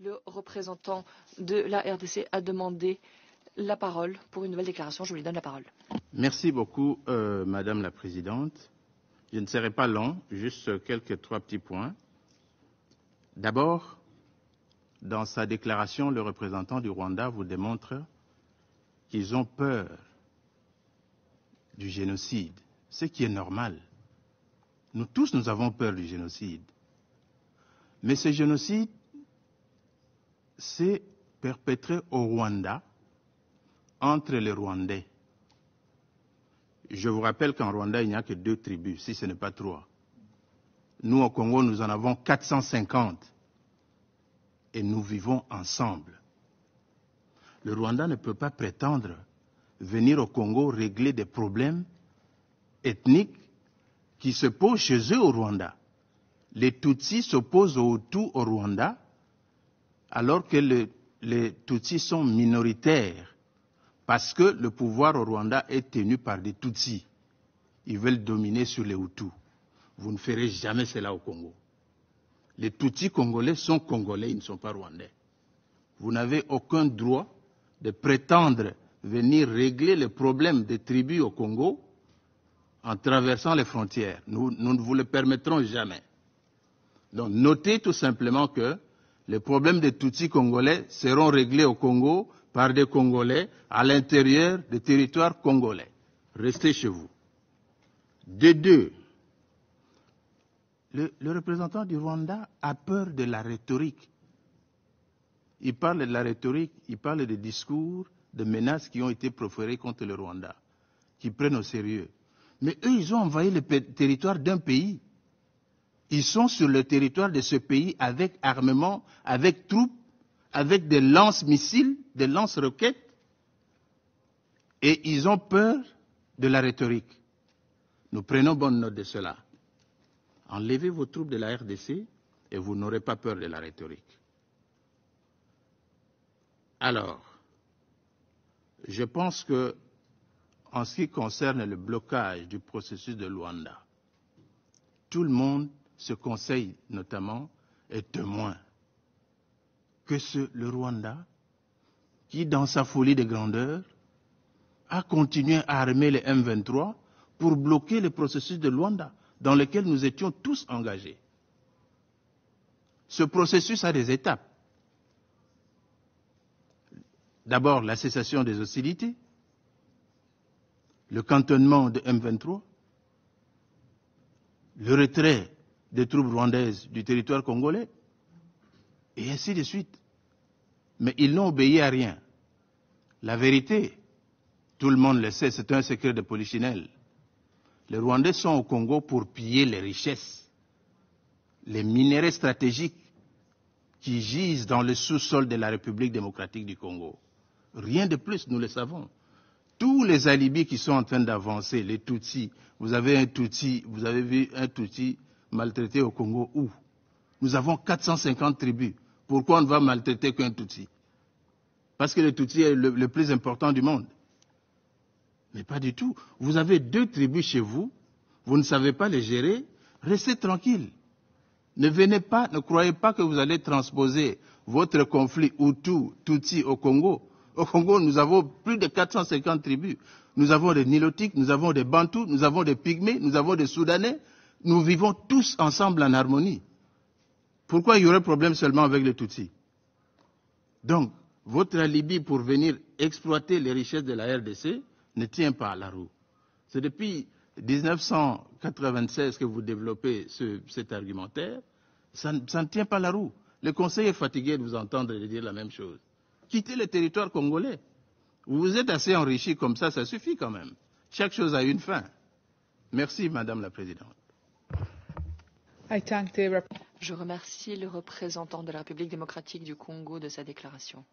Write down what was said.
Le représentant de la RDC a demandé la parole pour une nouvelle déclaration. Je lui donne la parole. Merci beaucoup, Madame la Présidente. Je ne serai pas long, juste trois petits points. D'abord, dans sa déclaration, le représentant du Rwanda vous démontre qu'ils ont peur du génocide, ce qui est normal. Nous tous, nous avons peur du génocide. Mais ce génocide s'est perpétré au Rwanda entre les Rwandais. Je vous rappelle qu'en Rwanda, il n'y a que 2 tribus, si ce n'est pas 3. Nous, au Congo, nous en avons 450. Et nous vivons ensemble. Le Rwanda ne peut pas prétendre venir au Congo régler des problèmes ethniques qui se posent chez eux au Rwanda. Les Tutsis s'opposent aux Hutus au Rwanda, alors que les Tutsis sont minoritaires, parce que le pouvoir au Rwanda est tenu par des Tutsis. Ils veulent dominer sur les Hutus. Vous ne ferez jamais cela au Congo. Les Tutsis congolais sont congolais, ils ne sont pas rwandais. Vous n'avez aucun droit de prétendre venir régler les problèmes des tribus au Congo en traversant les frontières. Nous ne vous le permettrons jamais. Donc notez tout simplement que les problèmes des Tutsis congolais seront réglés au Congo par des Congolais à l'intérieur des territoires congolais. Restez chez vous. De deux, le représentant du Rwanda a peur de la rhétorique. Il parle de la rhétorique, il parle des discours, de menaces qui ont été proférées contre le Rwanda, qui prennent au sérieux. Mais eux, ils ont envahi le territoire d'un pays. Ils sont sur le territoire de ce pays avec armement, avec troupes, avec des lance-missiles, des lance-roquettes. Et ils ont peur de la rhétorique. Nous prenons bonne note de cela. Enlevez vos troupes de la RDC et vous n'aurez pas peur de la rhétorique. Alors, je pense que, en ce qui concerne le blocage du processus de Luanda, tout le monde, ce conseil notamment, est témoin que le Rwanda, qui dans sa folie de grandeur, a continué à armer les M23 pour bloquer le processus de Luanda, dans lequel nous étions tous engagés. Ce processus a des étapes. D'abord, la cessation des hostilités, le cantonnement de M23, le retrait des troupes rwandaises du territoire congolais, et ainsi de suite. Mais ils n'ont obéi à rien. La vérité, tout le monde le sait, c'est un secret de polichinelle. Les Rwandais sont au Congo pour piller les richesses, les minéraux stratégiques qui gisent dans le sous-sol de la République démocratique du Congo. Rien de plus, nous le savons. Tous les alibis qui sont en train d'avancer, les Tutsis, vous avez vu un Tutsi maltraité au Congo où? Nous avons 450 tribus. Pourquoi on ne va maltraiter qu'un Tutsi? Parce que le Tutsi est le plus important du monde. Mais pas du tout. Vous avez 2 tribus chez vous, vous ne savez pas les gérer, restez tranquille. Ne croyez pas que vous allez transposer votre conflit Hutu-Tutsi au Congo. Au Congo, nous avons plus de 450 tribus. Nous avons des Nilotiques, nous avons des Bantous, nous avons des Pygmées, nous avons des Soudanais. Nous vivons tous ensemble en harmonie. Pourquoi il y aurait problème seulement avec les Tutsis? Donc, votre alibi pour venir exploiter les richesses de la RDC ne tient pas à la roue. C'est depuis 1996 que vous développez cet argumentaire. Ça ne tient pas la roue. Le Conseil est fatigué de vous entendre dire la même chose. Quittez le territoire congolais. Vous vous êtes assez enrichi comme ça suffit quand même. Chaque chose a une fin. Merci, Madame la Présidente. Je remercie le représentant de la République démocratique du Congo de sa déclaration.